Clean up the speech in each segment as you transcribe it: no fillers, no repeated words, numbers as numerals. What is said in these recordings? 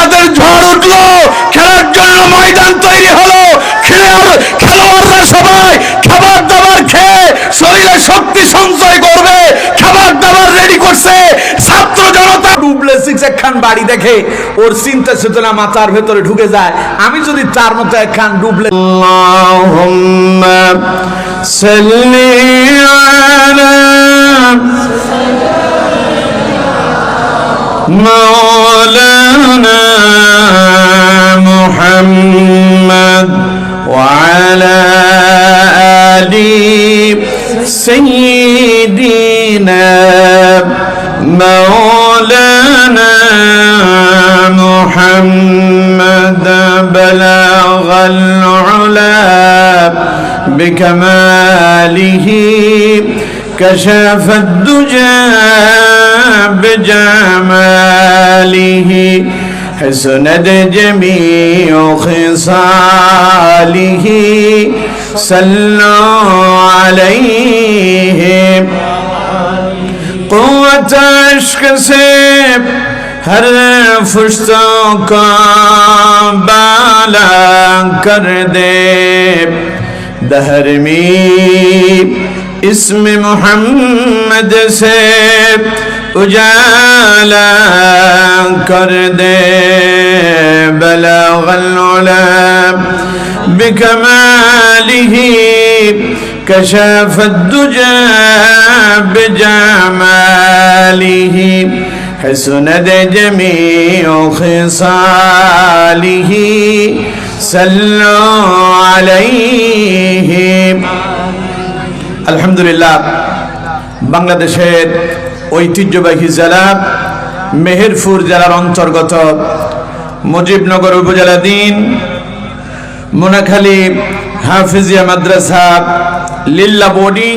তাদের ঝড় উঠলো, খেলার জন্য ময়দান তৈরি হলো, খেলোয়াড়রা সবাই খাবার দাবার খেয়ে শরীরে শক্তি সঞ্চয় করবে, খাবার দাবার রেডি করছে। ছাত্র জনতা ডুপ্লেসিক্স একখান বাড়ি দেখে ওর চিন্তা চেতনা মাথার ভেতরে ঢুকে যায়, আমি যদি তার মতো একখান আল্লাহুম্মা সাল্লি আলা মাওলানা মুহাম্মদ ওয়া আলা আলি সাইয়্যিদিনা মাওলানা মুহাম্মদ বালাগাল উলা বিকামালিহি كشف الدجى بجماله حسنت جميع خصاله صلوا عليه قوة عشق سے ہر فرشتوں کا بالا کر دے دہر میں اسم محمد سے اجالا کر دے بلغ العلا بکمالہ کشف الدجى بجمالہ حسنت جميع خصاله صلوا عليه আলহামদুলিল্লাহ। বাংলাদেশের ঐতিহ্যবাহী জেলা মেহেরপুর জেলার অন্তর্গত মুজিবনগর উপজেলাধীন মোনাখালী হাফিজিয়া মাদ্রাসা লিল্লা বোর্ডিং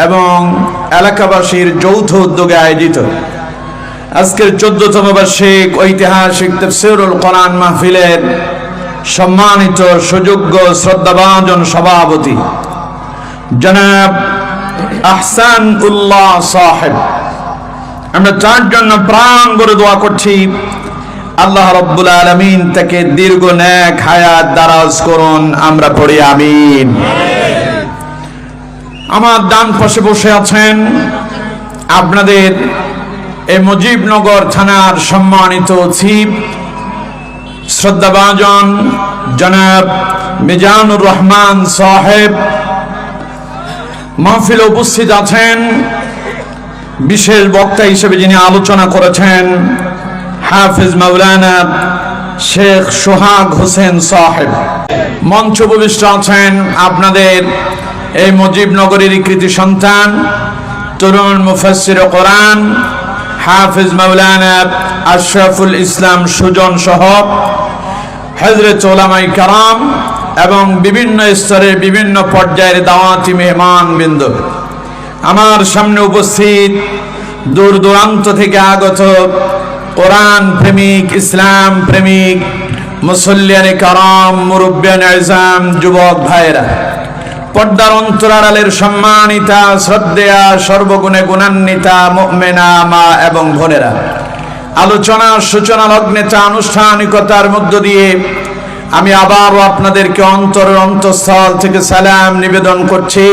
এবং এলাকাবাসীর যৌথ উদ্যোগে আয়োজিত আজকের 14তম বার্ষিক ঐতিহাসিক তাফসীরুল কোরআন মাহফিলের সম্মানিত সুযোগ্য শ্রদ্ধাভাজন সভাপতি জনাব আহসান উল্লাহ সাহেব, আমরা তার জন্য প্রাণ ভরে দোয়া করছি আল্লাহ রাব্বুল আলামিন তাকে দীর্ঘ নেক হায়াত দারাজ করুন, আমরা পড়ি আমিন। আমার ডান পাশে বসে আছেন আপনাদের এই মুজিবনগর থানার সম্মানিত চিফ শ্রদ্ধাভাজন জনাব মিজানুর রহমান সাহেব। মাহফিলে উপস্থিত আছেন বিশেষ বক্তা হিসেবে যিনি আলোচনা করেছেন হাফিজ মাওলানা শেখ সোহাগ হোসেন সাহেব। মঞ্চ উপবিষ্ট আছেন আপনাদের এই মুজিবনগরের কৃতি সন্তান তরুণ মুফাসসির কোরআন হাফিজ মাওলানা আশরাফুল ইসলাম সুজন সহ হযরত উলামায়ে কেরাম এবং বিভিন্ন স্তরের বিভিন্ন পর্যায়ের দাওয়াতি মেহমান বৃন্দ। আমার সামনে উপস্থিত দূর দূরান্ত থেকে আগত কোরআন প্রেমিক, ইসলাম প্রেমিক, মুসল্লিয়ানে কারাম, মুরব্বিয়ানে আযম, যুবক ভাইরা, পর্দার অন্তরালের সম্মানিতা শ্রদ্ধেয়া সর্বগুণে গুণান্বিতা মুমিনা মা এবং বোনেরা, আলোচনার সূচনা লগ্নে আনুষ্ঠানিকতার মধ্য দিয়ে আমি আবারও আপনাদেরকে অন্তরের অন্তঃস্থল থেকে সালাম নিবেদন করছি।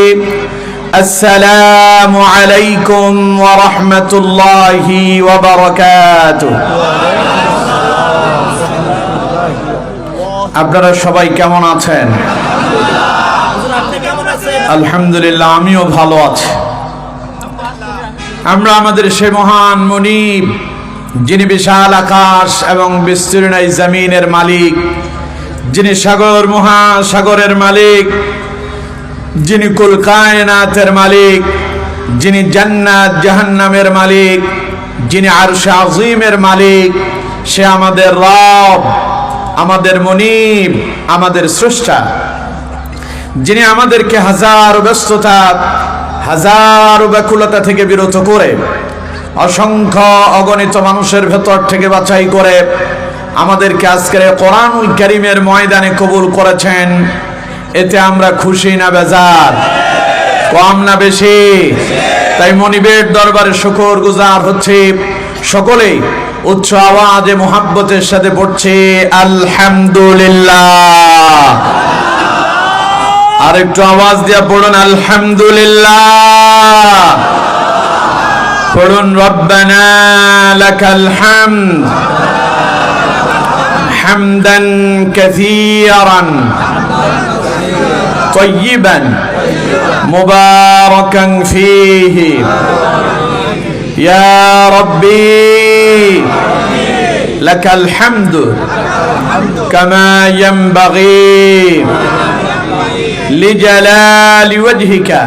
আসসালামু আলাইকুম ওয়া রাহমাতুল্লাহি ওয়া বারাকাতুহু। আপনারা সবাই কেমন আছেন? আলহামদুলিল্লাহ, আমিও ভালো আছি। আমরা আমাদের সে মহান মুনিব, যিনি বিশাল আকাশ এবং বিস্তীর্ণ জমিনের মালিক, যিনি সাগর মহাসাগরের মালিক, যিনি কুল কায়নাতের মালিক, যিনি জান্নাত জাহান্নামের মালিক, যিনি আরশে আজিমের মালিক, সে আমাদের রব, আমাদের মুনিব, আমাদের স্রষ্টা, যিনি আমাদেরকে হাজার ব্যস্ততা, হাজার ব্যাকুলতা থেকে বিরত করে অসংখ্য অগণিত মানুষের ভেতর থেকে বাছাই করে আমাদেরকে আজকের কোরআনুল কারীমের ময়দানে কবুল করেছেন। এতে আমরা খুশি না বেজার? কম না বেশি? তাই মনিবের দরবারে শুকর গুজার হচ্ছে। সকলেই উচ্চ আওয়াজে মোহাব্বতের সাথে পড়ছে আলহামদুলিল্লাহ। আর একটু আওয়াজ দিয়ে পড়ুন আলহামদুলিল্লাহ। পড়ুন রব্বানা লাকাল হামদ হামদান কাসীরান তাইয়িবান মুবারাকান ফীহি ইয়া রাব্বি লাকাল হামদু কামা ইয়ানবাগী লিজালালি ওয়াজহিকা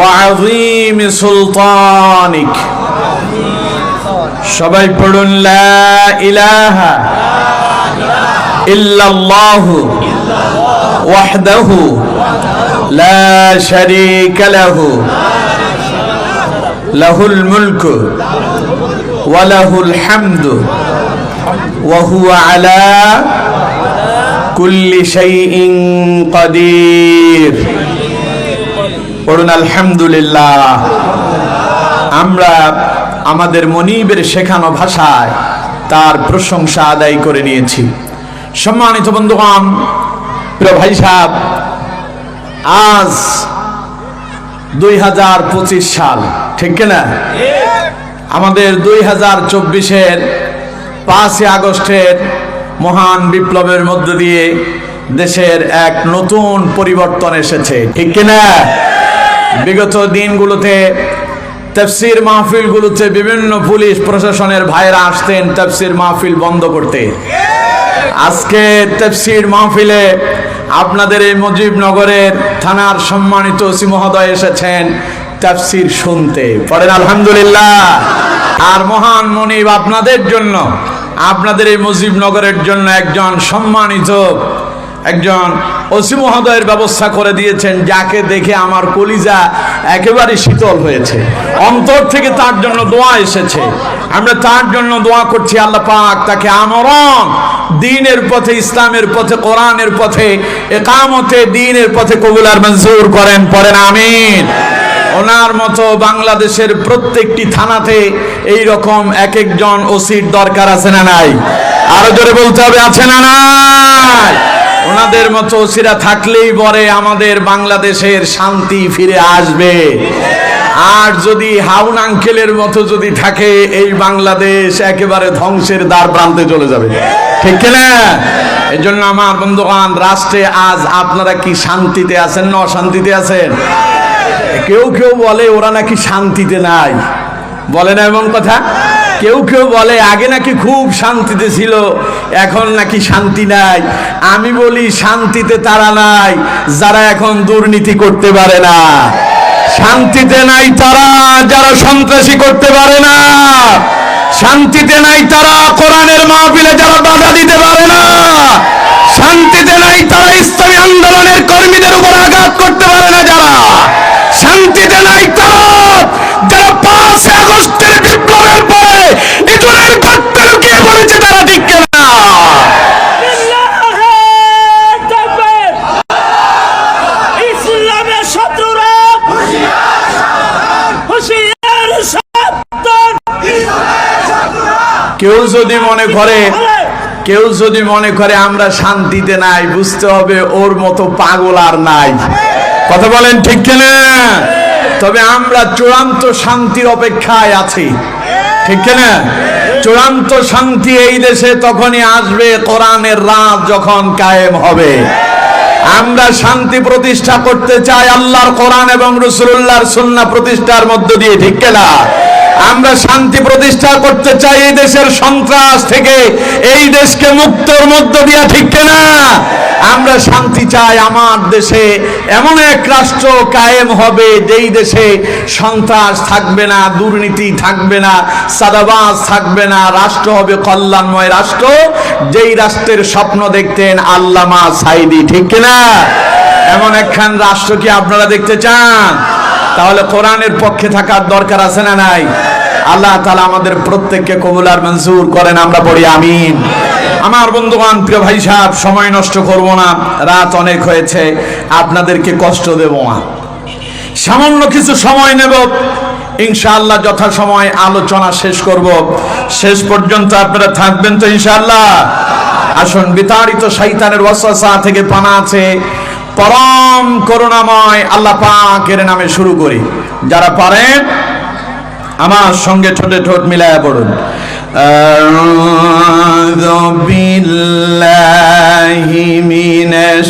وعظيم سلطانك সবাই পড়ুন লা ইলাহা ইল্লাল্লাহু ওয়াহদাহু লা শারীকা লাহু লাহুল মুলকু ওয়া লাহুল হামদু ওয়া হুয়া আলা কুল্লি শাইইন কাদির। পড়ুন আলহামদুলিল্লাহ। আমরা আমাদের মনিবের শেখানো ভাষায় তার প্রশংসা আদায় করে নিয়েছি। সম্মানিত বন্ধুগণ, প্রিয় ভাই সাহেব, আজ 2025 সাল, ঠিক কিনা? আমাদের 2024-এর 5 আগস্টের মহান বিপ্লবের মধ্য দিয়ে দেশের এক নতুন পরিবর্তন এসেছে, ঠিক কিনা? বিগত দিনগুলোতে তাফসীর মাহফিলগুলোতে বিভিন্ন পুলিশ প্রশাসনের ভাইরা আসতেন তাফসীর মাহফিল বন্ধ করতে। আজকে তাফসীর মাহফিলে আপনাদের এই মুজিবনগরের থানার সম্মানিত ওসি মহোদয় এসেছেন তাফসীর শুনতে। পড়েন আলহামদুলিল্লাহ। আর মহান মনিব আপনাদের জন্য, আপনাদের এই মুজিবনগরের জন্য একজন সম্মানিত একজন ওসি মহোদয়ের ব্যবস্থা করে দিয়েছেন, যাকে দেখে আমার কলিজা একেবারে শীতল হয়েছে। অন্তর থেকে তার জন্য দোয়া এসেছে। আমরা তার জন্য দোয়া করছি, আল্লাহ পাক তাকে আমরণ দ্বীনের পথে, ইসলামের পথে, কোরআনের পথে, ইকামতে দ্বীনের পথে কবুল আর মঞ্জুর করেন। পড়েন আমিন। ওনার মতো বাংলাদেশের প্রত্যেকটি থানাতে এই রকম এক একজন ওসির দরকার আছে না নাই? আরো জোরে বলতে হবে, আছে না নাই? ওনাদের মতো ওসিরা থাকলেই পরে আমাদের বাংলাদেশের শান্তি ফিরে আসবে। আর যদি হাউন আঙ্কেলের মতো যদি থাকে, এই বাংলাদেশ একেবারে ধ্বংসের দ্বার প্রান্তে চলে যাবে, ঠিক কিনা? এই জন্য আমার বন্ধুগণ, রাষ্ট্রে আজ আপনারা কি শান্তিতে আছেন না অশান্তিতে আছেন? কেউ কেউ বলে ওরা নাকি শান্তিতে নাই, বলে না এমন কথা? কেউ কেউ বলে আগে নাকি খুব শান্তিতে ছিল, এখন নাকি শান্তি নাই। আমি বলি শান্তিতে তারা নাই যারা এখন দুর্নীতি করতে পারে না, শান্তিতে নাই তারা যারা সন্ত্রাসী করতে পারে না, শান্তিতে নাই তারা কোরআনের মাহফিলে যারা বাধা দিতে পারে না, শান্তিতে নাই তারা ইসলামী আন্দোলনের কর্মীদের উপর আঘাত করতে পারে না, যারা শান্তিতে নাই তারা যারা 5 আগস্টের বিপ্লবের পরে ইঁদুরের গর্তে লুকিয়ে পড়েছে, তারা ঠিক কিনা? ইসলামের শত্রুরা হুঁশিয়ার সাবধান। কেউ যদি মনে করে আমরা শান্তিতে নাই, বুঝতে হবে ওর মতো পাগল আর নাই। কথা বলেন ঠিক কিনা? তবে আমরা চূড়ান্ত শান্তির অপেক্ষায় আছি, ঠিক কিনা? চূড়ান্ত শান্তি এই দেশে তখনই আসবে কোরআনের রাত যখন কায়েম হবে। আমরা শান্তি প্রতিষ্ঠা করতে চাই আল্লাহর কোরআন এবং রাসূলুল্লাহর সুন্নাহ প্রতিষ্ঠার মধ্য দিয়ে, ঠিক কিনা? আমরা শান্তি প্রতিষ্ঠা করতে চাই এই দেশের সন্ত্রাস থেকে, এই দেশকে মুক্তর মধ্য দিয়ে, ঠিক কিনা? আমরা শান্তি চাই আমার দেশে এমন এক রাষ্ট্র কায়েম হবে যেই দেশে সন্ত্রাস থাকবে না, দুর্নীতি থাকবে না, সাদাবাজ থাকবে না, রাষ্ট্র হবে কল্যাণময় রাষ্ট্র, যেই রাষ্ট্রের স্বপ্ন দেখতেন আল্লামা সাঈদী, ঠিক কিনা? এমন একখান রাষ্ট্র কি আপনারা দেখতে চান? তাহলে কোরআনের পক্ষে থাকার দরকার আছে না নাই? আল্লাহ তাআলা আমাদের প্রত্যেককে কবুল আর মঞ্জুর করেন, আমরা পড়ি আমিন। আমার বন্ধুগণ, প্রিয় ভাই সাহেব, সময় নষ্ট করব না, রাত অনেক হয়েছে, আপনাদেরকে কষ্ট দেব না। সামান্য কিছু সময় নেব ইনশাআল্লাহ যথাসময় আলোচনা শেষ করব। শেষ পর্যন্ত আপনারা থাকবেন তো ইনশাআল্লাহ? আসুন, বিতাড়িত শয়তানের ওয়াসওয়াসা থেকে পানা আছে পরম করুণাময় আল্লাহ পাকের নামে শুরু করি। যারা পারেন আমার সঙ্গে ঠোঁটে ঠোঁট মিলায়া পড়ুন। আউযু বিল্লাহি মিনাশ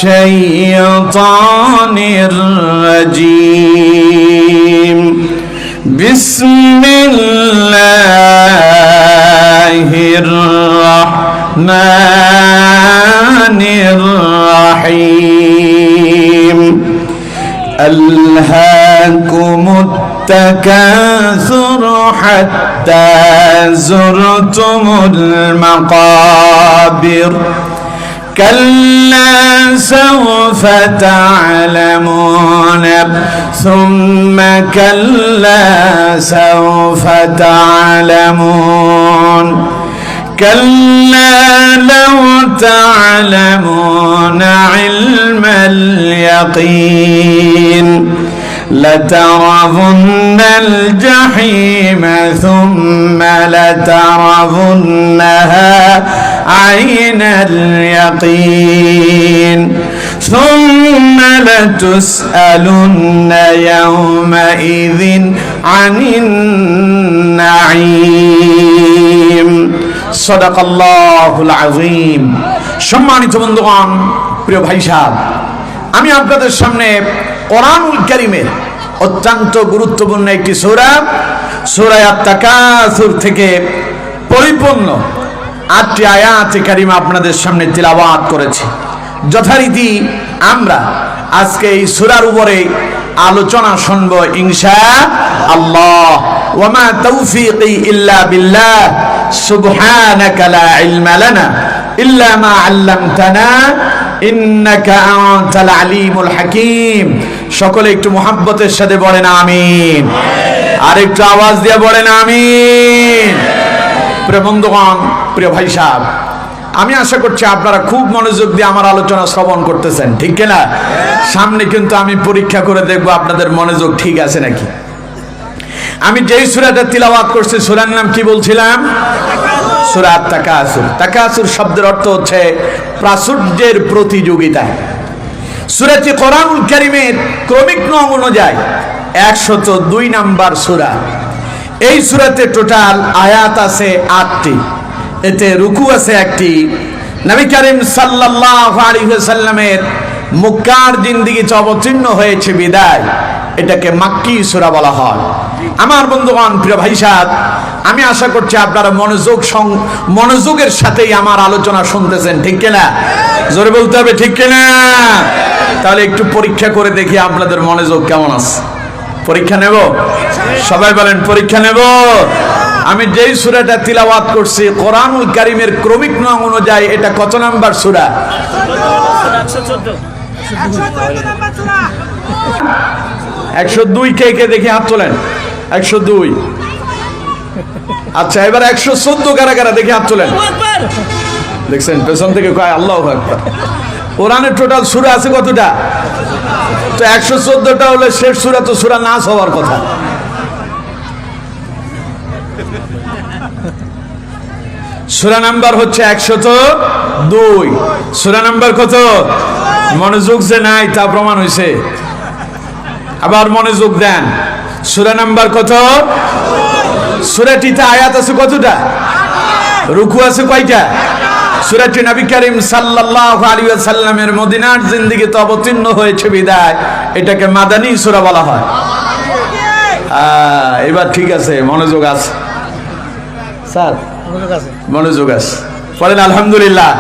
শাইতানির রাজীম। বিসমিল্লাহির রাহমানির রাহিম। আল্হাকুমুত التكاثر حتى زرتم المقابر كلا سوف تعلمون ثم كلا سوف تعلمون كلا لو تعلمون علم اليقين لترون الجحيم ثم لترونها عين اليقين ثم لتسألن يومئذ عن النعيم صدق الله العظيم। সম্মানিত বন্ধুগণ, প্রিয় ভাই সাহেব, আমি আপনাদের সামনে কোরআনুল কারীমের অত্যন্ত গুরুত্বপূর্ণ একটি সূরা, সূরা আত-তাকাসুর থেকে পরিপূর্ণ 8টি আয়াতে কারিমা আপনাদের সামনে তিলাওয়াত করেছি। যথারীতি আমরা আজকে এই সূরার উপরে আলোচনা শুনব ইনশাআল্লাহ। ওয়া মা তাওফীকি ইল্লা বিল্লাহ সুবহানাকা লা ইলমা লানা ইল্লা মা আল্লামতানা ইন্নাকা আনতাল আলিমুল হাকীম। সকলে একটু মুহাব্বতের সাথে বলেন আমিন, আর একটু আওয়াজ দিয়ে বলেন আমিন। প্রিয় বন্ধুগণ, প্রিয় ভাই সাহেব, আমি আশা করছি আপনারা খুব মনোযোগ দিয়ে আমার আলোচনা শ্রবণ করতেছেন, ঠিক কিনা? সামনে কিন্তু আমি পরীক্ষা করে দেখব আপনাদের মনোযোগ ঠিক আছে নাকি। আমি যেই সূরাটা তিলাওয়াত করছি, সূরার নাম কি বলছিলাম? সূরা আত-তাকাসুর। তাকাসুর শব্দের অর্থ হচ্ছে প্রাচুর্যের প্রতিযোগিতা। সূরাটি কোরআনুল কারীমের ক্রমিক নং অনুযায়ী 102 নাম্বার সূরা। এই সূরাতে টোটাল আয়াত আছে 8টি, এতে রুকু আছে 1টি। নবী করিম সাল্লাল্লাহু আলাইহি ওয়াসাল্লামের মক্কার জিন্দেগিতে অবতীর্ণ হয়েছে বিদায় এটাকে মাক্কি সূরা বলা হয়। আমার বন্ধুগণ, প্রিয় ভাই সাহেব, আমি আশা করছি আপনারা মনোযোগের সাথেই আমার আলোচনা শুনতেছেন, ঠিক কিনা? জোরে বলতে হবে, ঠিক কিনা? তাহলে একটু পরীক্ষা করে দেখি আপনাদের মনোযোগ কেমন আছে। পরীক্ষা নেব? সবাই বলেন পরীক্ষা নেব। আমি যেই সূরাটা তিলাওয়াত করছি কোরআনুল কারীমের ক্রমিক নং অনুযায়ী এটা কত নাম্বার সূরা? 102। কে কে দেখি হাত তোলেন। 102। আচ্ছা, এবার 114 কারা কারা দেখি হাত তোলেন। দেখছেন পেছন থেকে কয় আল্লাহু আকবার। কোরআনের টোটাল সূরা আছে কতটা? তো 114টা হলে শেষ সূরা তো সূরা নাস হওয়ার কথা। সূরা নাম্বার হচ্ছে 102। সূরা নাম্বার কত? মনোযোগ যে নাই তা প্রমাণ হয়েছে। আবার মনোযোগ দেন। সূরা নাম্বার কত? সূরাটিতে আয়াত আছে কতটা? রুকু আছে কয়টা? সূরাটি নবী করিম সাল্লাল্লাহু আলাইহি ওয়াসাল্লামের মদিনার জিন্দেগিতে অবতীর্ণ হয়েছে বিদায় এটাকে মাদানী সূরা বলা হয়। এবার ঠিক আছে, মনোযোগ আছে স্যার, মনোযোগ আছে। পড়েন আলহামদুলিল্লাহ।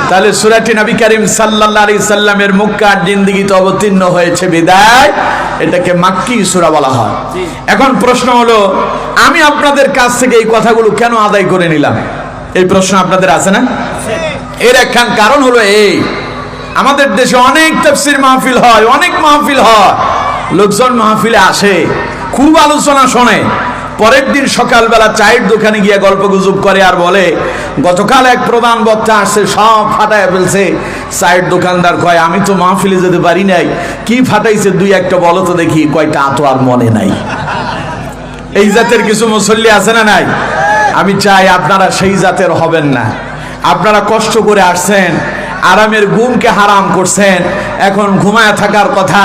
তাহলে সূরাটি নবী করিম সাল্লাল্লাহু আলাইহি সাল্লামের মক্কার জিন্দেগিতে অবতীর্ণ হয়েছে বিদায় এটাকে মাক্কি সূরা বলা হয়। এখন প্রশ্ন হলো, আমি আপনাদের কাছ থেকে এই কথাগুলো কেন আদায় করে নিলাম? এই প্রশ্ন আপনাদের আছে না? এর একখান কারণ হলো এই, আমাদের দেশে অনেক তাফসীর মাহফিল হয়, অনেক মাহফিল হয়, লোকজন মাহফিলে আসে, খুব আলোচনা শোনে, পরের দিন সকালবেলা চায়ের দোকানে গিয়ে গল্প গুজব করে আর বলে গতকাল এক প্রধান বক্তা আসছে, সব ফাটায় ফেলছে। চায়ের দোকানদার কয় আমি তো মাহফিলে যেতে পারি নাই, কি ফাটাইছে দুই একটা বলো তো দেখি। কয়টা তো আর মনে নাই। এই জাতের কিছু মুসল্লি আছে না নাই? আমি চাই আপনারা সেই জাতের হবেন না। আপনারা কষ্ট করে আসছেন, আরামের ঘুমকে হারাম করছেন, এখন ঘুমায় থাকার কথা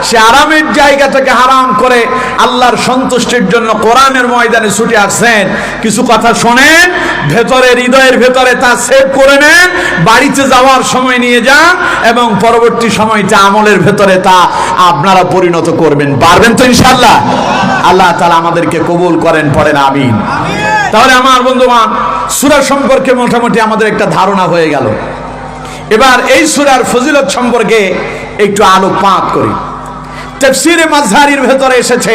সে আরামের জায়গাটাকে হারাম করে আল্লাহর সন্তুষ্টির জন্য কোরআনের ময়দানে ছুটে আসছেন। কিছু কথা শোনেন, ভেতরে হৃদয়ের ভেতরে তা সেভ করে নেন, বাড়িতে যাওয়ার সময় নিয়ে যান এবং পরবর্তী সময়টা আমলের ভেতরে তা আপনারা পরিণত করবেন। পারবেন তো ইনশাআল্লাহ? আল্লাহ তাআলা আমাদেরকে কবুল করেন, পড়েন আমিন। তাহলে আমার বন্ধুগণ, সূরা সম্পর্কে মোটামুটি আমাদের একটা ধারণা হয়ে গেল। এবার এই সূরার ফজিলত সম্পর্কে একটু আলোকপাত করি। তাফসীরে মাযহারির ভেতরে এসেছে,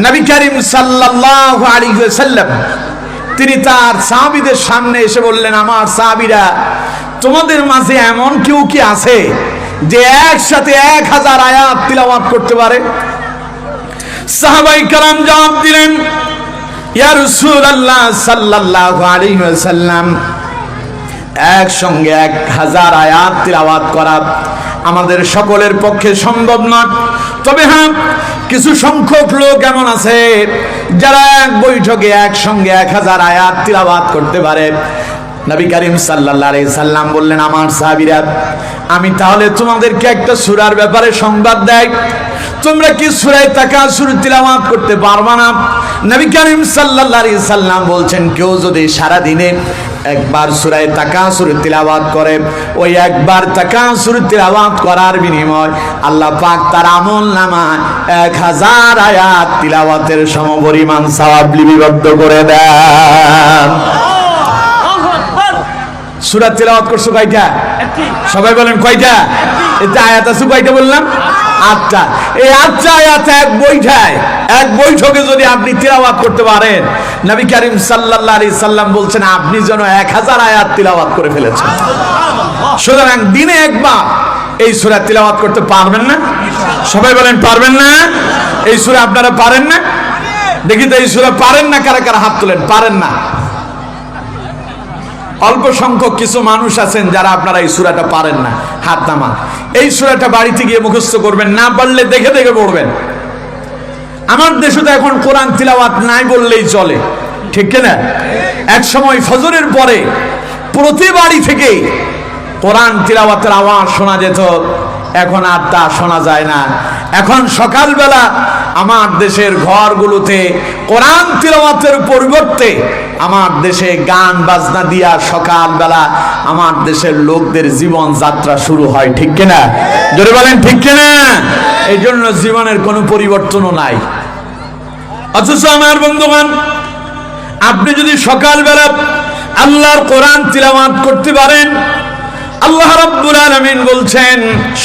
নবী করিম সাল্লাল্লাহু আলাইহি ওয়াসাল্লাম তিনি তার সাহাবীদের সামনে এসে বললেন, আমার সাহাবীরা, তোমাদের মাঝে এমন কেউ কি আছে যে একসাথে 1000 আয়াত তিলাওয়াত করতে পারে? সাহাবায়ে কেরাম জবাব দিলেন, ইয়া রাসূলুল্লাহ সাল্লাল্লাহু আলাইহি ওয়াসাল্লাম, একসঙ্গে 1000 আয়াত তিলাওয়াত করা আমাদের সকলের পক্ষে সম্ভব নয়। তবে হ্যাঁ, কিছু সংখ্যক লোক এমন আছে যারা এক বৈঠকে একসঙ্গে 1000 আয়াত তিলাওয়াত করতে পারে। নবী করিম সাল্লাল্লাহু আলাইহি সাল্লাম বললেন, আমার সাহাবীরা, আমি তাহলে তোমাদেরকে একটা সূরার ব্যাপারে সংবাদ দেই। তোমরা কি সূরা তাকাসুর তিলাওয়াত করতে পারবা না? নবী করিম সাল্লাল্লাহু আলাইহি সাল্লাম বলছেন, কেউ যদি সারা দিনে একবার সূরা তাকাসুর তিলাওয়াত করে, ওই একবার তাকাসুর তিলাওয়াত করার বিনিময় আল্লাহ পাক তার আমলনামায় 1000 আয়াত তিলাওয়াতের সমপরিমাণ সওয়াব লিপিবদ্ধ করে দেন। সূরা তিলাওয়াত করছো কয়টা? সবাই বলেন কয়টা? এতে আয়াত আছে কয়টা বললাম? 8টা। এই 8টা আয়াত এক বৈঠকে যদি আপনি তিলাওয়াত করতে পারেন, নবী করিম সাল্লাল্লাহু আলাইহি সাল্লাম বলছেন আপনি যেন 1000 আয়াত তিলাওয়াত করে ফেলেছেন। সুতরাং দিনে একবার এই সূরা তিলাওয়াত করতে পারবেন না? সবাই বলেন পারবেন না? এই সূরা আপনারা পারেন না? দেখি তো এই সূরা পারেন না কারা কারা হাত তোলেন। পারেন না? অল্প সংখ্যক কিছু মানুষ আছেন যারা আপনারা এই সূরাটা পারেন না, হাত নামান। এই সূরাটা বাড়িতে গিয়ে মুখস্থ করবেন, না পারলে দেখে দেখে পড়বেন। আমার দেশে তো এখন কোরআন তিলাওয়াত নাই বললেই চলে, ঠিক কিনা? এক সময় ফজরের পরে প্রতি বাড়ি থেকে কোরআন তিলাওয়াতের আওয়াজ শোনা যেত, এখন আর তা শোনা যায় না। এখন সকালবেলা আমার দেশের ঘরগুলোতে কোরআন তিলাওয়াতের পরিবর্তে আমার দেশে গান বাজনা দিয়া সকালবেলা আমার দেশের লোকদের জীবন যাত্রা শুরু হয়, ঠিক কিনা? জোরে বলেন ঠিক কিনা? এই জন্য জীবনের কোনো পরিবর্তনও নাই। অথচ আমার বন্ধুগণ, আপনি যদি সকালবেলা আল্লাহর কোরআন তিলাওয়াত করতে পারেন, আল্লাহ রাব্বুল আলামিন বলছেন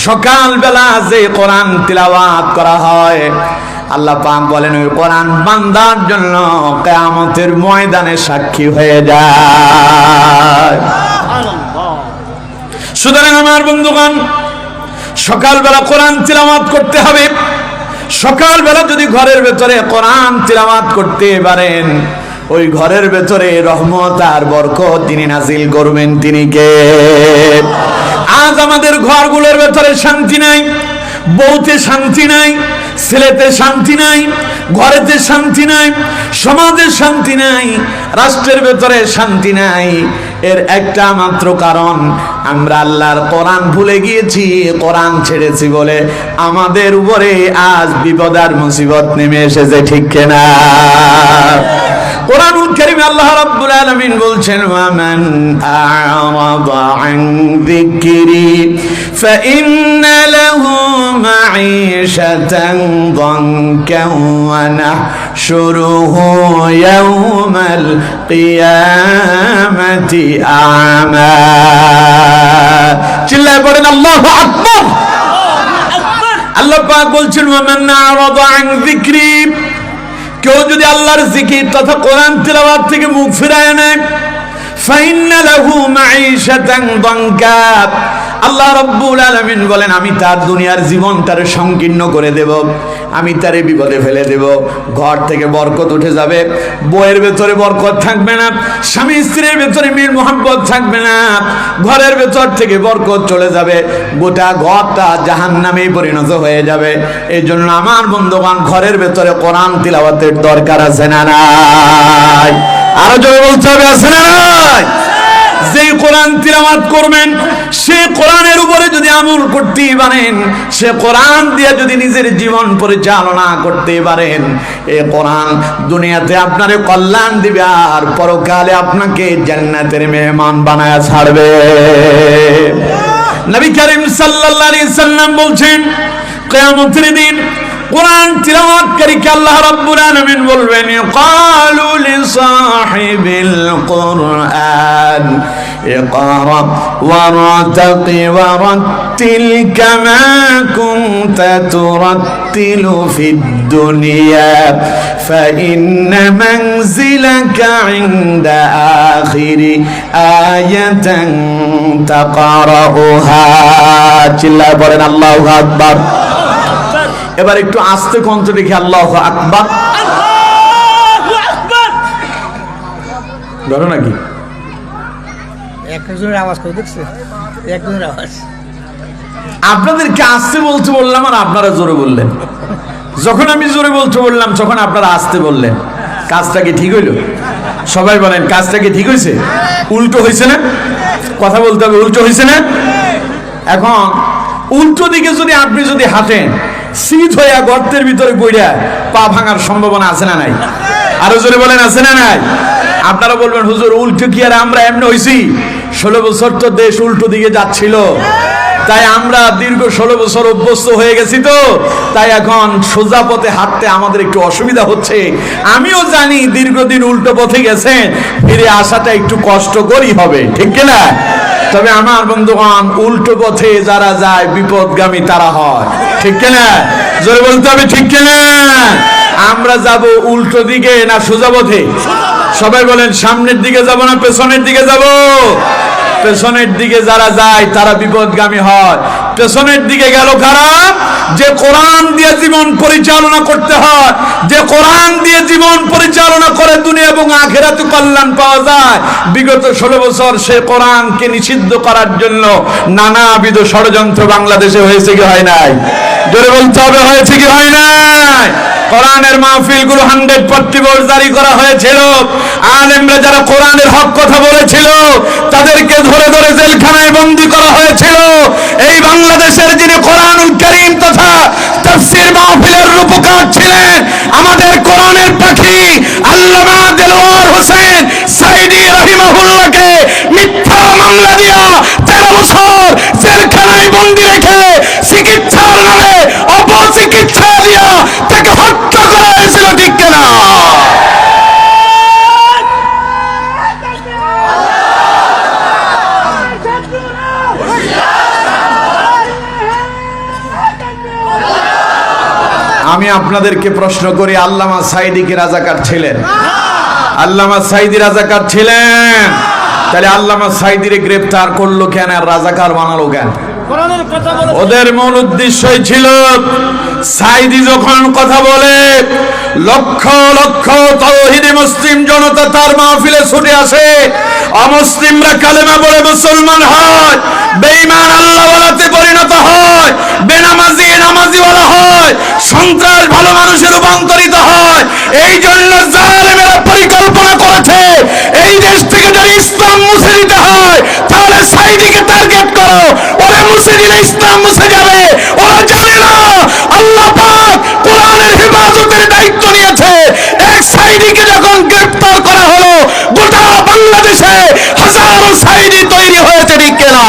সকালবেলা যে কোরআন তিলাওয়াত করা হয়, আল্লাহ পাক বলেন ওই কোরআন বান্দার জন্য কিয়ামতের ময়দানে সাক্ষী হয়ে যায়। সুতরাং আমার বন্ধুগণ, সকালবেলা কোরআন তিলাওয়াত করতে হবে। সকালবেলা যদি ঘরের ভেতরে কোরআন তিলাওয়াত করতে পারেন, ওই ঘরের ভেতরে রহমত আর বরকত তিনি নাজিল করবেন। তিনি কে? আজ আমাদের ঘরগুলোর ভেতরে শান্তি নাই, বউতে শান্তি নাই, ছেলেতে শান্তি নাই, ঘরেতে শান্তি নাই, সমাজে শান্তি নাই, রাষ্ট্রের ভেতরে শান্তি নাই। এর একটা মাত্র কারণ, আমরা আল্লাহর কোরআন ভুলে গিয়েছি, কোরআন ছেড়েছি বলে আমাদের উপরে আজ বিপদ আর মুসিবত নেমে এসেছে, ঠিক কিনা? কোরআনুল কারীমে আল্লাহ রাব্বুল আলামিন বলছেন, ওয়ামান আ'রাদা আন যিকরি ফাইন্না লাহু মাঈশাতান দানকান ওয়া নাহশুরুহু ইয়াওমাল কিয়ামাতি আ'মা। চিল্লায়ে পড়েন আল্লাহু আকবার। আল্লাহ পাক বলছেন, ওয়ামান আ'রাদা আন যিকরি, কেউ যদি আল্লাহর জিকির তথা কোরআন তিলাওয়াত থেকে মুখ ফিরায় নেয়, ফাইন্না লাহু মাঈশাতান দানকা, আল্লাহ রাব্বুল আলামিন বলেন আমি তার দুনিয়ার জীবনটারে সংকীর্ণ করে দেব, আমি তারে বিপদে ফেলে দেব। ঘর থেকে বরকত উঠে যাবে, বইয়ের ভেতরে বরকত থাকবে না, স্বামী স্ত্রীর ভেতরে মিল মোহাব্বত থাকবে না, ঘরের ভেতর থেকে বরকত চলে যাবে, গোটা ঘরটা জাহান্নামে পরিণত হয়ে যাবে। এই জন্য আমার বন্ধুগণ, ঘরের ভেতরে কোরআন তিলাওয়াতের দরকার আছে না নাই? আরো জোরে বলতে হবে, আছে না নাই? যে কোরআন তিলাওয়াত করবেন, সে কোরআনের উপরে যদি আমল করতে পারেন, সে কোরআন দিয়ে যদি নিজের জীবন পরিচালনা করতে পারেন, এই কোরআন দুনিয়াতে আপনারে কল্যাণ দিবে আর পরকালে আপনাকে জান্নাতের মেহমান বানায়া ছাড়বে। নবী করিম সাল্লাল্লাহু আলাইহি সাল্লাম বলছেন, কিয়ামতের দিন কোরআন তিলাওয়াতকারীকে আল্লাহ রাব্বুল আলামিন বলবেন, ক্বালু লিসাহিবিল কুরআন ইকরা ওয়ারতাকি ওয়ারাত্তিল কামা কুনতা তুরাত্তিলু ফিদ দুনিয়া ফাইন্না মানজিলাকা ইনদা আখিরি আয়াতান তাকরাউহা। চিল্লায় বলেন আল্লাহু আকবার। এবার একটু আস্তে কণ্ঠ দেখি আল্লাহু আকবার। ধরো নাকি একজনের আওয়াজ করে দেখছে, একজনের আওয়াজ। আপনাদেরকে আস্তে বলতে বললাম আর আপনারা জোরে বললেন। যখন আমি জোরে বলতে বললাম তখন আপনারা আস্তে বললেন। কাজটা কি ঠিক হইল? সবাই বলেন, কাজটা কি ঠিক হয়েছে? উল্টো হয়েছে না? কথা বলতে হবে, উল্টো হয়েছে না? এখন উল্টো দিকে যদি আপনি যদি হাঁটেন, শীত হইয়া গর্তের ভিতরে পড়িয়া পা ভাঙার সম্ভাবনা আছে না নাই? আরো জোরে বলেন, আছে না নাই? আপনারা বলবেন, হুজুর উল্টো কি আর আমরা এমনি হইছি? 16 বছর তো দেশ উল্টো দিকে যাচ্ছিল, তাই আমরা দীর্ঘ 16 বছর অভ্যস্ত হয়ে গেছি, তো তাই এখন সোজা পথে হাঁটতে আমাদের একটু অসুবিধা হচ্ছে। আমিও জানি দীর্ঘদিন উল্টো পথে গেছেন, ফিরে আসাটা একটু কষ্টকরই হবে, ঠিক কিনা? তবে আমার বন্ধুগণ, উল্টো পথে যারা যায় বিপদগামী তারা হয়, ঠিক কিনা? জোরে বলতে হবে, ঠিক কিনা? আমরা যাব উল্টো দিকে না সোজা পথে? সবাই বলেন, সামনের দিকে যাব না পেছনের দিকে যাব? পেছনের দিকে যারা যায় তারা বিপদগামী হয়। পেছনের দিকে গেল কারা? যে কোরআন দিয়ে জীবন পরিচালনা করতে হয়, যে কোরআন দিয়ে জীবন পরিচালনা করে দুনিয়া এবং আখিরাতে কল্যাণ পাওয়া যায়। বিগত 16 বছর সে কোরআনকে নিষিদ্ধ করার জন্য নানাবিধ ষড়যন্ত্র বাংলাদেশে হয়েছে কি হয় নাই? জোরে বলতে হবে, হয়েছে কি হয় নাই? কোরআনের মাহফিলগুলো 140 জারি করা হয়েছিল। আলেমরা যারা কোরআনের হক কথা বলেছিল তাদেরকে ধরে ধরে জেলখানায় বন্দী করা হয়েছিল। এই বাংলাদেশের যিনি কোরআনুল কারীম তথা তাফসীর মাহফিলের রূপকার ছিলেন, আমাদের কোরআনের পাখি আল্লামা দেলোয়ার হোসেন সাইদি রাহিমাহুল্লাহকে মিথ্যা মামলা দিয়া 13 বছর জেলখানায় বন্দী রেখে চিকিৎসার নামে অপচিকিৎসা দিয়া তাকে হত্যা করা হয়েছিল, ঠিক কিনা? আমি আপনাদেরকে প্রশ্ন করি, আল্লামা সাইদি কি রাজাকার ছিলেন? আল্লামা সাইদি রাজাকার ছিলেন? তাহলে আল্লামা সাইদিরে গ্রেফতার করলো কেন আর রাজাকার বানালো কেন? ওদের মূল উদ্দেশ্যই ছিল, সাইদি যখন কথা বলে লক্ষ লক্ষ তাওহীদি মুসলিম জনতা তার মাহফিলে ছুটে আসে, অমুসলিমরা কালেমা পড়ে মুসলমান হয়, বেঈমান আল্লাহওয়ালাতে পরিণত হয়, বেনামাজি নামাজিওয়ালা হয়, সন্ত্রাস ভালো মানুষে রূপান্তরিত হয়। এই জন্য জালেমেরা পরিকল্পনা করেছে, এই দেশ থেকে যদি ইসলাম মুছে দিতে হয় তাহলে সাইদিকে টার্গেট করো, ওরা মুছে দিলে ইসলাম মুছে যাবে। ওরা জানে না আল্লাহ পাক কোরআনের হেফাজতের দায়িত্ব নিয়েছে। এক সাইদিকে যখন গ্রেফতার করা হলো, গোটা বাংলাদেশে হাজারো সাইদি তৈরি হয়েছে, ঠিক কিনা?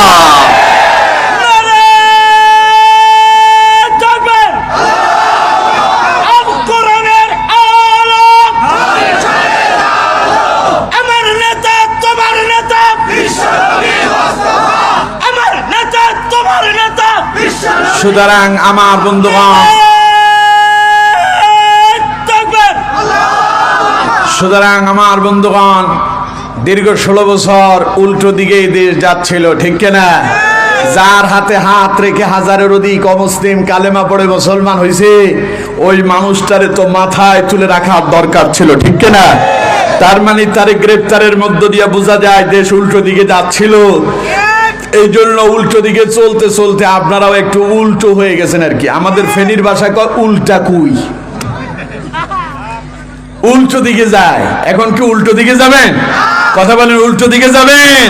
সুতরাং আমার বন্ধুগণ, দীর্ঘ 16 বছর উল্টো দিকেই দেশ যাচ্ছিল, ঠিক কিনা? যার হাতে হাত রেখে হাজারের অধিক অমুসলিম কালেমা পড়ে মুসলমান হয়েছে, ওই মানুষটারে তো মাথায় তুলে রাখার দরকার ছিল, ঠিক কিনা? তার মানে তারে গ্রেপ্তারের মধ্য দিয়ে বোঝা যায় দেশ উল্টো দিকে যাচ্ছিল। এই জন্য উল্টো দিকে চলতে চলতে আপনারাও একটু উল্টো হয়ে গেছেন আর কি। আমাদের ফেনীর ভাষায় কয় উল্টা কুই, উল্টো দিকে যায়। এখন কি উল্টো দিকে যাবেন? কথা বলেন, উল্টো দিকে যাবেন?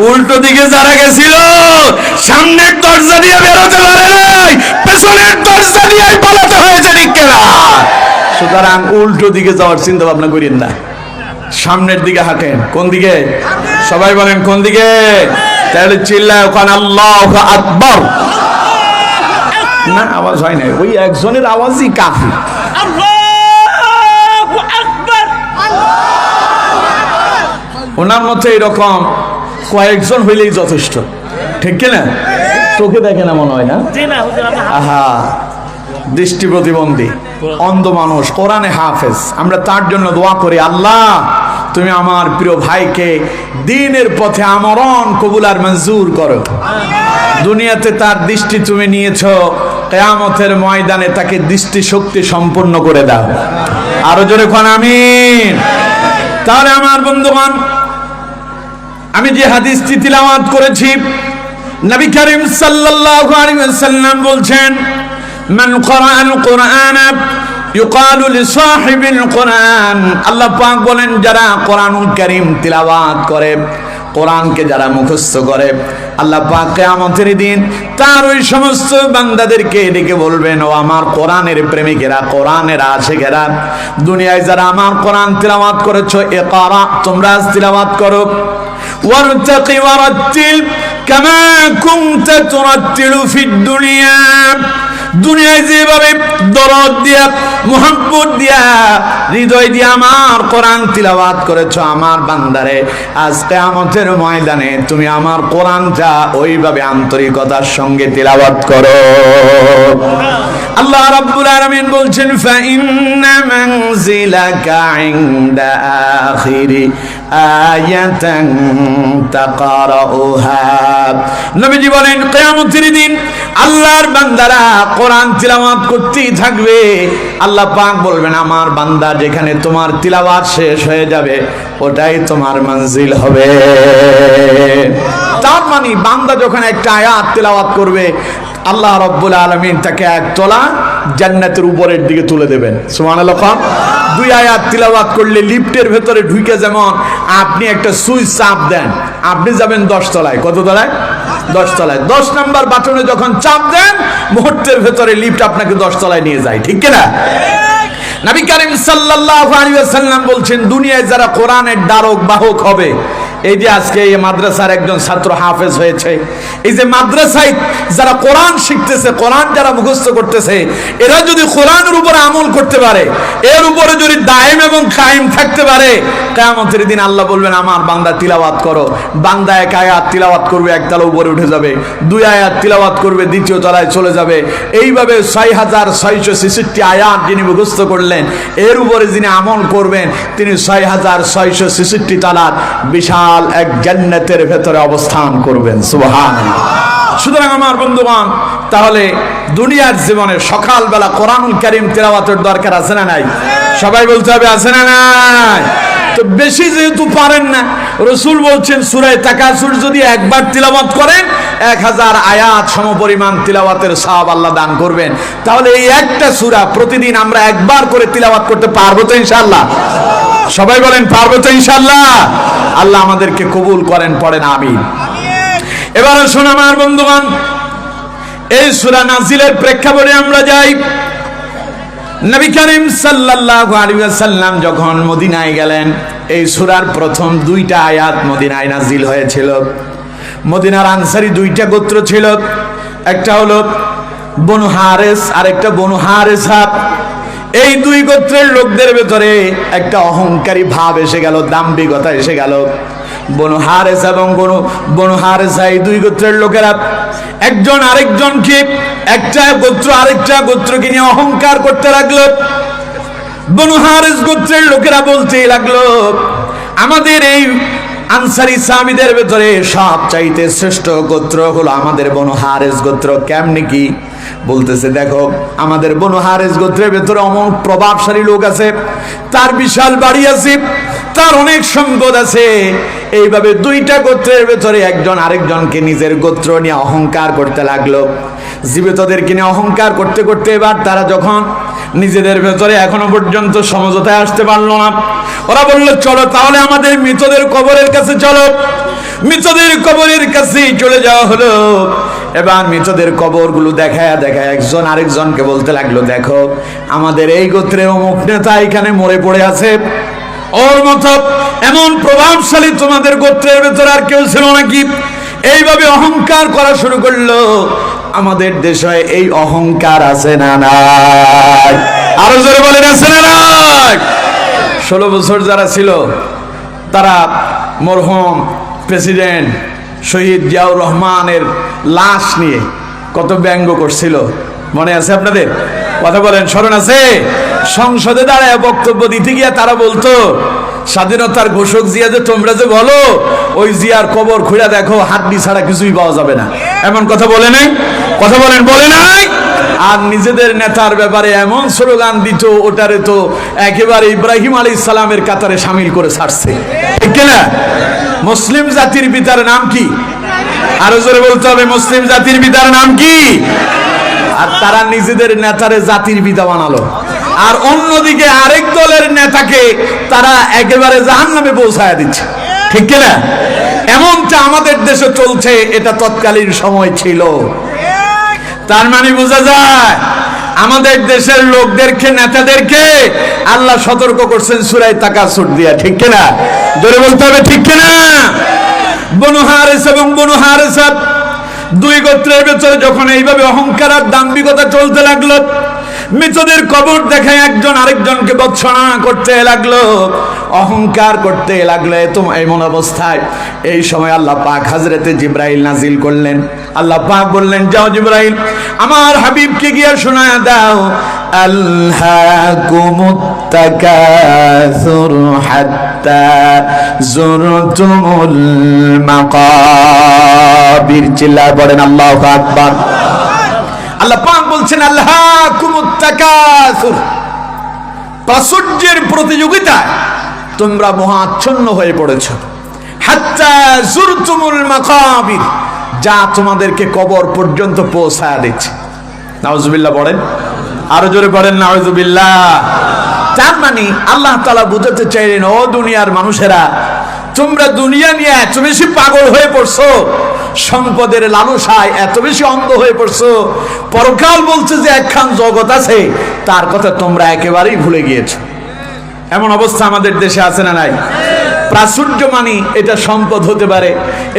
উল্টো দিকে যারা গেছিল সামনের দরজা দিয়ে বেরোতে পারে নাই, পেছনের দরজা দিয়ে পালাতে হয়েছে, ঠিক কিনা? সুতরাং উল্টো দিকে যাওয়ার চিন্তা ভাবনা করেন না, সামনের দিকে হাঁটেন। কোন দিকে? সবাই বলেন কোন দিকে? তাহলে চিল্লায় ওখানে আল্লাহু আকবার। না, আওয়াজ হয় না, ওই একজনের আওয়াজই কাফি। আল্লাহু আকবার। ওনার মতো এরকম কয়েকজন হইলেই যথেষ্ট, ঠিক কিনা? চোখে দেখে না মনে হয় না? জি না হুজুর, আমি আহা, দৃষ্টি প্রতিবন্ধী অন্ধ মানুষ, কোরআনে হাফেজ। আমরা তার জন্য দোয়া করি, আল্লাহ তুমি আমার প্রিয় ভাইকে দ্বীনের পথে আমরণ কবুল আর মঞ্জুর করো। দুনিয়াতে তার দৃষ্টি তুমি নিয়েছো, কিয়ামতের ময়দানে তাকে দৃষ্টি শক্তি সম্পন্ন করে দাও। আরো জোরে কোন আমিন। তাহলে আমার বন্ধুগণ, আমি যে হাদিসটি তিলাওয়াত করেছি, নবী করিম সাল্লাল্লাহু আলাইহি ওয়াসাল্লাম বলছেন, মান ক্বরাআল কুরআন ইউকালু লিসাহিবিল কুরআন। আল্লাহ পাক বলেন, যারা কোরআনুল কারীম তিলাওয়াত করে, কোরআনকে যারা মুখস্থ করে, আল্লাহ পাক কিয়ামতের দিন তার ওই সমস্ত বান্দাদেরকে ডেকে বলবেন, ও আমার কোরআনের প্রেমিকেরা, কোরআনের আশিকেরা, দুনিয়ায় যারা আমার কোরআন তিলাওয়াত করেছো, ইকরা, তোমরা তিলাওয়াত করো, ওয়ারতাকি ওয়ারাত্তিল কামা কুনতা তুরাত্তিলু ফিদ দুনিয়া। দুনিয়ায় যেভাবে দরদ দিয়া, মুহাব্বত দিয়া, হৃদয় দিয়া আমার কোরআন তিলাওয়াত করেছো আমার বান্দারে, আজ কিয়ামতের ময়দানে তুমি আমার কোরআনটা ওইভাবে আন্তরিকতার সঙ্গে তিলাওয়াত করো। আল্লাহ রাব্বুল আলামিন বলছেন, ফাইন্না মানজিলাকা ইনদা আখিরি আয়াতান তাকরাউহা। নবীজি বলেন, কিয়ামতের দিন আল্লাহর বান্দারা কোরআন তিলাওয়াত করতেই থাকবে। আল্লাহ পাক বলবেন, আমার বান্দা যেখানে তোমার তিলাওয়াত শেষ হয়ে যাবে ওটাই তোমার মঞ্জিল হবে। তার মানে বান্দা যখন একটা আয়াত তিলাওয়াত করবে, আল্লাহ রাব্বুল আলামিন তাকে একতলা জান্নাতের উপরের দিকে তুলে দেবেন। সুবহানাল্লাহ। দুই আয়াত তিলাওয়াত করলে লিফটের ভেতরে ঢুকে যেমন আপনি একটা সুইচ চাপ দেন, আপনি যাবেন 10 তলায়। কত তলায়? 10 তলায়। 10 নাম্বার বাটনে যখন চাপ দেন, মুহূর্তের ভেতরে লিফট আপনাকে 10 তলায় নিয়ে যায়, ঠিক কিনা? নবী করিম সাল্লাল্লাহু আলাইহি ওয়াসাল্লাম বলছেন, দুনিয়ায় যারা কোরআনের দ্বারক বাহক হবে, এই যে আজকে এই মাদ্রাসার একজন ছাত্র হাফেজ হয়েছে, এই যে মাদ্রাসায় যারা কোরআন শিখতেছে, কোরআন যারা মুখস্থ করতেছে, এরা যদি কোরআনের উপরে আমল করতে পারে, এর উপরে যদি দায়েম এবং কায়েম থাকতে পারে, কিয়ামতের দিন আল্লাহ বলবেন, আমার বান্দা তিলাওয়াত করো। বান্দা এক আয়াত তিলাওয়াত করবে, একতলা উপরে উঠে যাবে, 2 আয়াত তিলাওয়াত করবে, 2য় তলায় চলে যাবে। এইভাবে 6666 আয়াত যিনি মুখস্থ করলেন, এর উপরে যিনি আমল করবেন, তিনি 6666 তলার বিশাল এক জান্নাতের ভেতরে অবস্থান করবেন। সুবহানাল্লাহ। সুতরাং আমার বন্ধুগণ, তাহলে দুনিয়ার জীবনে সকালবেলা কোরআনুল কারীম তিলাওয়াতের দরকার আছে না নাই? সবাই বলতে হবে, আছে না নাই? তো বেশি যেহেতু পারেন না, রাসূল বলছেন সূরা তাকাসুর যদি একবার তিলাওয়াত করেন, 1000 আয়াত সমপরিমাণ তিলাওয়াতের সওয়াব আল্লাহ দান করবেন। তাহলে এই একটা সূরা প্রতিদিন আমরা একবার করে তিলাওয়াত করতে পারবো তো ইনশাআল্লাহ? সবাই বলেন, পারবো তো ইনশাআল্লাহ? আল্লাহ আমাদেরকে কবুল করেন, পড়েন আমিন। এবারে শুন আমার বন্ধুগণ, এই সূরা নাজিলের প্রেক্ষাপটে আমরা যাই। নবী করিম সাল্লাল্লাহু আলাইহি ওয়াসাল্লাম যখন মদিনায় গেলেন, এই সূরার প্রথম 2টা আয়াত মদিনায় নাজিল হয়েছিল। মদিনার আনসারী 2টা গোত্র ছিল, একটা হলো বনু হারেস আর একটা বনু হারেসা। এই 2 গোত্রের লোকদের ভেতরে একটা অহংকারী ভাব এসে গেল, দাম্ভিকতা এসে গেল। বনু হারেস এবং বনু হারেসা, এই 2 গোত্রের লোকেরা একজন আরেকজনকে, একটা গোত্র আরেকটা গোত্রকে নিয়ে অহংকার করতে লাগলো। বনু হারেস গোত্রের লোকেরা বলতে লাগলো, আমাদের এই আনসারী সাহাবীদের ভেতরে সবচাইতে শ্রেষ্ঠ গোত্র হলো আমাদের বনু হারেস গোত্র। কেমনে কি বলতেছে, দেখো আমাদের বনু হারেস গোত্রের ভেতরে অমন প্রভাবশালী লোক আছে, তার বিশাল বাড়ি আছে, তার অনেক সম্পদ আছে। এইভাবে দুইটা গোত্রের ভেতরে একজন আরেকজনকে নিজের গোত্র নিয়ে অহংকার করতে লাগলো। জীবিতদেরকে নিয়ে অহংকার করতে করতে এবার তারা যখন নিজেদের ভেতরে এখনো পর্যন্ত সমঝোতায় আসতে পারলো না, ওরা বললো চলো তাহলে আমাদের মৃতদের কবরের কাছে চলো। মৃতদের কবরের কাছে চলে যাওয়া হলো। এবার মৃতদের কবরগুলো দেখায় দেখায় একজন আরেকজনকে বলতে লাগলো, দেখো আমাদের এই গোত্রে অমুক নেতা এখানে মরে পড়ে আছে, ওর মতো এমন প্রভাবশালী তোমাদের গোত্রের ভেতরে আর কেউ ছিল নাকি? এইভাবে অহংকার করা শুরু করলো। আমাদের দেশে এই অহংকার আছে না নাই? আরো জোরে বলেন আছে না নাই? 16 বছর যারা ছিল তারা মরহুম প্রেসিডেন্ট শহীদ জিয়াউর রহমানের লাশ নিয়ে কত ব্যঙ্গ করছিল, মনে আছে আপনাদের? কথা বলেন, স্মরণ আছে? সংসদে দাঁড়ায় বক্তব্য দিতে গিয়ে তারা বলতো, স্বাধীনতার ঘোষক জিয়া যে তোমরা যে বলো ওই জিয়ার কবর খুঁড়া দেখো, হাড্ডি ছাড়া কিছুই পাওয়া যাবে না, এমন কথা বলে নাই? কথা বলেন, বলে নাই? আর নিজেদের নেতার ব্যাপারে এমন স্লোগান দিত, ওটারে তো একেবারে ইব্রাহিম আলাইহিস সালামের কাতারে শামিল করে ছাড়ছে, ঠিক কিনা? মুসলিম জাতির পিতার নাম কি? আরো জোরে বলতে হবে, মুসলিম জাতির পিতার নাম কি? আর তারা নিজেদের নেতারে জাতির পিতা বানালো, আর অন্যদিকে আরেক দলের নেতাকে তারা একেবারে জাহান্নামে পৌঁছায় দিচ্ছে, ঠিক কিনা? এমনটা আমাদের দেশে চলছে, এটা তৎকালীন সময় ছিল। তার মানে বোঝা যায় আমাদের দেশের লোকদেরকে, নেতাদেরকে আল্লাহ সতর্ক করছেন সূরা তাকাসুর দিয়া, ঠিক কিনা? জোরে বলতে হবে, ঠিক কিনা? বনু হারেস এবং বনু হারেসা দুই গোত্রের ভেতরে যখন এইভাবে অহংকার আর দাম্ভিকতা চলতে লাগলো, মৃতদের কবর দেখায় একজন আরেকজনকে বৎসনা করতে লাগলো, অহংকার করতে লাগলো। এমন অবস্থায় এই সময় আল্লাহ পাক হযরতে জিবরাইল নাজিল করলেন। আল্লাহ পাক বললেন, যাও জিবরাইল আমার হাবিবকে গিয়ে শোনায় দাও, আলহাকুমুত তাকাসুর হাত্তা যুরতুমুল মাকাবির। চিল্লায় পড়েন আল্লাহু আকবার। আল্লাহ পাক বলছেন, আলহাকুমুত তাকাসুর, প্রাচুর্যের প্রতিযোগিতায় তোমরা মহাচ্ছন্ন হয়ে পড়েছো, হাত্তা যুরতুমুল মাকাবির, যা তোমাদেরকে কবর পর্যন্ত পৌঁছায় দিচ্ছে। নাউজুবিল্লাহ পড়েন, আরো জোরে পড়েন নাউজুবিল্লাহ। তার মানে আল্লাহ তাআলা বুঝাতে চাইলেন, ও দুনিয়ার মানুষেরা, তোমরা দুনিয়া নিয়ে এত বেশি পাগল হয়ে পড়ছো, সম্পদের লালসায় এত বেশি অন্ধ হয়ে পড়ছো, পরকাল বলছে যে একখান জগৎ আছে, তার কথা তোমরা একেবারেই ভুলে গিয়েছো। এমন অবস্থা আমাদের দেশে আছে না নাই? প্রাচুর্য মানে এটা সম্পদ হতে পারে,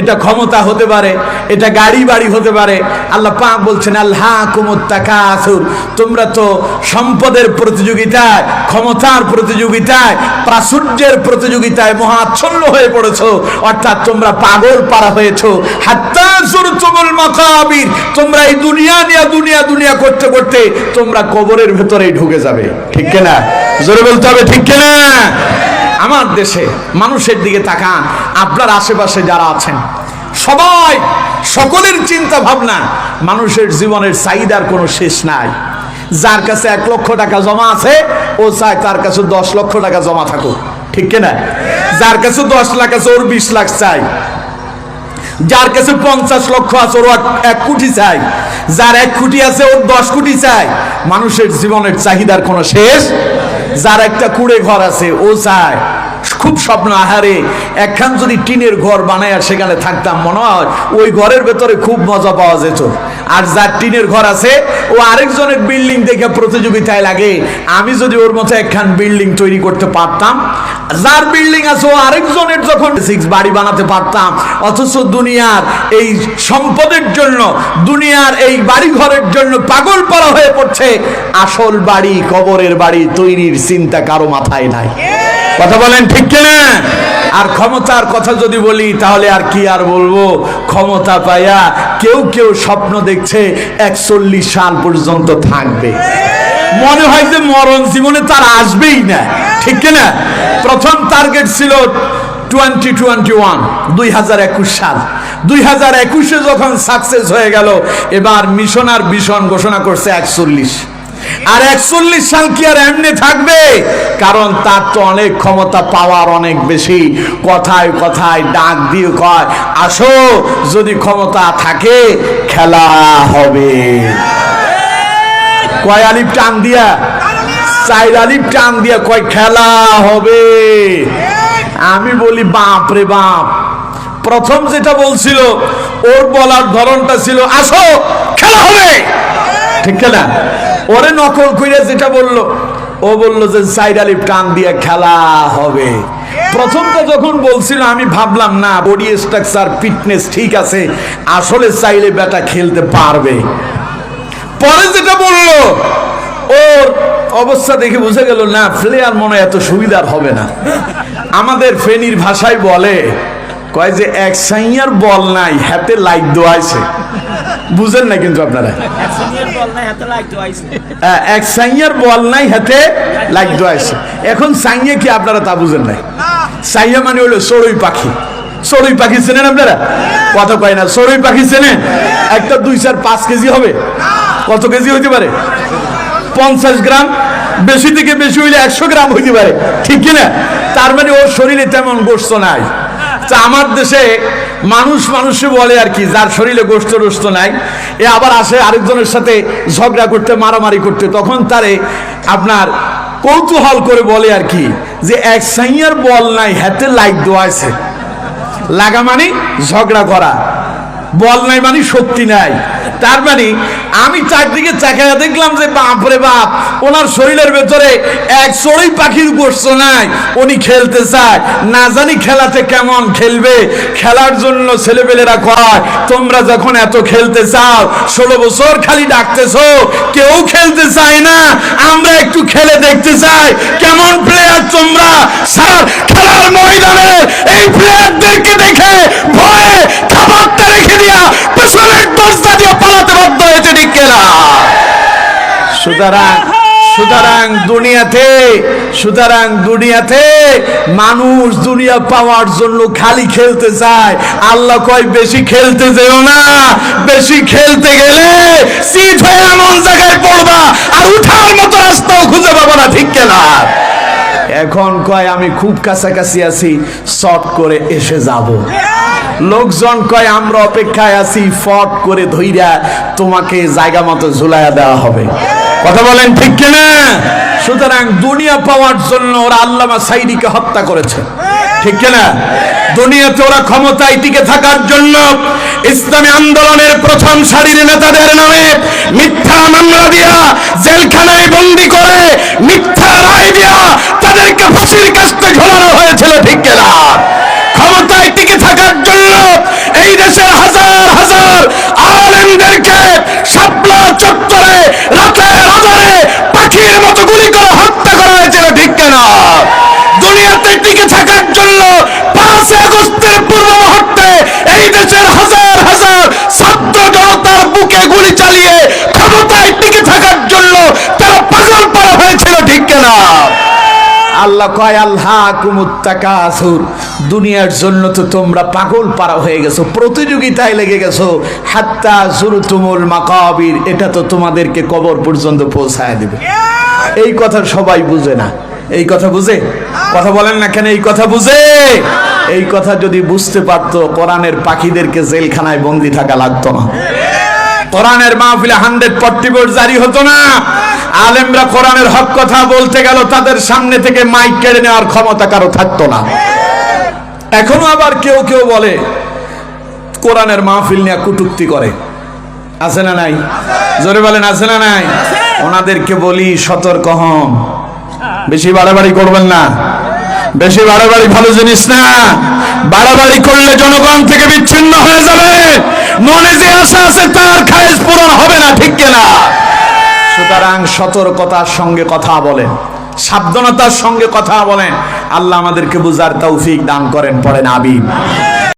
এটা ক্ষমতা হতে পারে, এটা গাড়ি বাড়ি হতে পারে। আল্লাহ পাক বলছেন, আলহাকুমুত তাকাসুর, তোমরা তো সম্পদের প্রতিযোগিতায়, ক্ষমতার প্রতিযোগিতায়, প্রাচুর্যের প্রতিযোগিতায় মহাচ্ছন্ন হয়ে পড়েছো, অর্থাৎ তোমরা পাগল পারা হয়েছো। হাত্তা যুরতুমুল মাকাবির, তোমরা এই দুনিয়া নিয়ে দুনিয়া করতে করতে তোমরা কবরের ভেতরেই ঢুকে যাবে, ঠিক কিনা? জোরে বলতে হবে, ঠিক কিনা? আমার দেশে মানুষের দিকে তাকান, আপনার আশেপাশে যারা আছেন সবাই, সকলের চিন্তা ভাবনা, মানুষের জীবনের চাহিদার কোনো শেষ নাই। যার কাছে 1 লক্ষ টাকা জমা আছে, ও চায় তার কাছে 10 লক্ষ টাকা জমা থাকুক, ঠিক কিনা? যার কাছে 10 লাখ আছে ওর 20 লাখ চাই, যার কাছে 50 লক্ষ আছে ওর 1 কোটি চাই, যার 1 কোটি আছে ওর 10 কোটি চাই। মানুষের জীবনের চাহিদার কোনো শেষ। যার একটা কুড়ে ঘর আছে ও চায়, খুব স্বপ্ন, আহারে একখান যদি টিনের ঘর বানায় সেখানে থাকতাম, মনে হয় ওই ঘরের ভেতরে খুব মজা পাওয়া যেত। আর যার টিনের ঘর আছে ও আরেকজনের বিল্ডিং দেখে প্রতিযোগিতায় লাগে, আমি যদি ওর মতো একখান বিল্ডিং তৈরি করতে পারতাম। যার বিল্ডিং আছে ও আরেকজনের যখন 6 বাড়ি বানাতে পারতাম। অথচ দুনিয়ার এই সম্পদের জন্য, দুনিয়ার এই বাড়ি ঘরের জন্য পাগল পারা হয়ে পড়ছে। আসল বাড়ি, কবরের বাড়ি তৈরির চিন্তা কারো মাথায় নাই। কথা বলেন, ঠিক কিনা? আর ক্ষমতার কথা যদি বলি তাহলে আর কি আর বলবো, ক্ষমতা পাইয়া কেউ কেউ স্বপ্ন দেখছে 41 সাল পর্যন্ত থাকবে, মনে হয় যে মরণ জীবনে তার আসবেই না, ঠিক কিনা? প্রথম টার্গেট ছিল 2021 সাল 2021-এ যখন সাকসেস হয়ে গেল, এবার মিশনার ভিশন ঘোষণা করছে 41। আর 41 সাল কি আর এমনি থাকবে? কারণ তার তো অনেক ক্ষমতা, পাওয়ার অনেক বেশি। কথায় কথায় ডাক দিয়ে কয়, আসো, যদি ক্ষমতা থাকে খেলা হবে। কয় আলিফ টান দিয়া, 4 আলিফ টান দিয়া কয় খেলা হবে। আমি বলি বাপ রে বাপ। প্রথম যেটা বলছিল, ওর বলার ধরনটা ছিল আসো খেলা হবে, ঠিক না? ওরে নকল করে যেটা বললো, ও বললো যে 4 আলিফ টান দিয়ে খেলা হবে। প্রথমটা যখন বলছিল আমি ভাবলাম না, বডি স্ট্রাকচার ফিটনেস ঠিক আছে, আসলে চাইলে বেটা খেলতে পারবে। পরে যেটা বললো, ওর অবস্থা দেখে বুঝে গেল না, প্লেয়ার মনে এত সুবিধার হবে না। আমাদের ফেনীর ভাষায় বলে, কয় যে এক সাইয়ার বল নাই, হাতে লাইট দোয়াইছে। বুঝেন না কিন্তু আপনারা, এক সাইয়ার বল নাই, হাতে লাইট দোয়াইছে। এখন সাইয়া কি আপনারা তা বুঝেন নাই? সাইয়া মানে হলো চড়ুই পাখি। চড়ুই পাখি চেনেন আপনারা? কথা কয় না। চড়ুই পাখি চেনেন? একটা 2, 4, 5 কেজি হবে। কত কেজি হইতে পারে? 50 গ্রাম, বেশি থেকে বেশি হইলে 100 গ্রাম হইতে পারে, ঠিক কিনা? তার মানে ওর শরীরে তেমন গোস্ত নাই। তা আমার দেশে মানুষে বলে আর কি, যার শরীরে গোস্ত রোস্ত নাই, এ আবার আসে আরেকজনের সাথে ঝগড়া করতে, মারামারি করতে, তখন তারে আপনার কৌতূহল করে বলে আর কি, যে এক সাইয়ার বল নাই, হাতে লাইট দোয়াইছে। লাগা মানে ঝগড়া করা, বল নাই মানে শক্তি নাই। তার মানে আমি চারদিকে চাকায়া দেখলাম যে বাপরে বাপ, ওনার শরীরের ভেতরে এক চড়ুই পাখির গোস্ত নাই, উনি খেলতে চায়। না জানি খেলাতে কেমন খেলবে। খেলার জন্য ছেলেপেলেরা কয়, তোমরা যখন এত খেলতে চাও, 16 বছর খালি ডাকতেছো, কেউ খেলতে চায় না, আমরা একটু খেলে দেখতে চাই কেমন প্লেয়ার তোমরা। স্যার, খেলার ময়দানে এই প্লেয়ারদেরকে দেখে ভয়ে খাবারটা রেখে দিয়া পেছনের দরজা দিয়ে পালাতে বাধ্য হয়েছে, ঠিক কিনা? সুতরাং দুনিয়াতে মানুষ দুনিয়া পাওয়ার জন্য খালি খেলতে চায়। আল্লাহ কয় বেশি খেলতে যেও না, বেশি খেলতে গেলে সিট হয়ে এমন জায়গায় পড়বা আর উঠার মতো রাস্তাও খুঁজে পাবো না, ঠিক কিনা? এখন কয় আমি খুব কাছাকাছি আছি, শর্ট করে এসে যাব। লোকজন কয় আমরা অপেক্ষায় আছি, ফট করে ধইরা তোমাকে জায়গা মতো ঝুলাইয়া দেওয়া হবে। কথা বলেন ঠিক কিনা? সুতরাং দুনিয়া পাওয়ার জন্য ওরা আল্লামা সাইদিকে হত্যা করেছে, ঠিক কিনা? দুনিয়াতে ওরা ক্ষমতায় টিকে থাকার জন্য ইসলামী আন্দোলনের প্রথম সারির নেতাদের নামে মিথ্যা মামলা দিয়া জেলখানায় বন্দী করে মিথ্যা রায় দিয়া তাদেরকে ফাঁসির কাস্তে ঝোলানো হয়েছিল, ঠিক কিনা? ক্ষমতায় টিকে থাকার জন্য এই দেশের হাজার হাজার আলেমদেরকে শাপলা চত্বরে রাতের আঁধারে পাখির মতো গুলি করে হত্যা করা হয়েছিল, ঠিক কিনা? দুনিয়াতে টিকে থাকার জন্য 5 আগস্টের পূর্ব মুহূর্তে এই দেশের হাজার হাজার ছাত্র জনতার বুকে গুলি চালিয়ে ক্ষমতায় টিকে থাকার জন্য তারা পাগল পারা হয়েছিল, ঠিক কিনা? আল্লাহ কয় আল্লাহকুমুত তাকাসুর, দুনিয়ার জন্য তো তোমরা পাগল পারা হয়ে গেছো, প্রতিযোগিতায় লেগে গেছো। হাত্তা জুরতুমুল মাকাবির, এটা তো তোমাদেরকে কবর পর্যন্ত পৌঁছায় দিবে। এই কথা সবাই বুঝে না। এই কথা বুঝে? কথা বলেন না কেন? এই কথা বুঝে? এই কথা যদি বুঝতে পারতো, কোরআনের পাখিদেরকে জেলখানায় বন্দী থাকা লাগতো না, কোরআনের মাহফিলে 140 জারি হতো না। আলেমরা কোরআনের হক কথা বলতে গেল, তাদের সামনে থেকে মাইক কেড়ে নেওয়ার ক্ষমতা কারো থাকতো না। এখনো আবার কেউ কেউ বলে কোরআনের মাহফিল নিয়ে কটূক্তি করে, আছে না নাই? জোরে বলেন, আছে না নাই? ওনাদেরকে বলি সতর্ক হন, বেশি বাড়াবাড়ি করবেন না। বেশি বাড়াবাড়ি ভালো জিনিস না। বাড়াবাড়ি করলে জনগণ থেকে বিচ্ছিন্ন হয়ে যাবে, মনে যে আশা আছে তার খায়েশ পূরণ হবে না, ঠিক কিনা? সুতরাং সতর্কতার সঙ্গে কথা বলেন, সাবধানতার সঙ্গে কথা বলেন। আল্লাহ আমাদেরকে বুঝার তৌফিক দান করেন। পড়েন আমিন।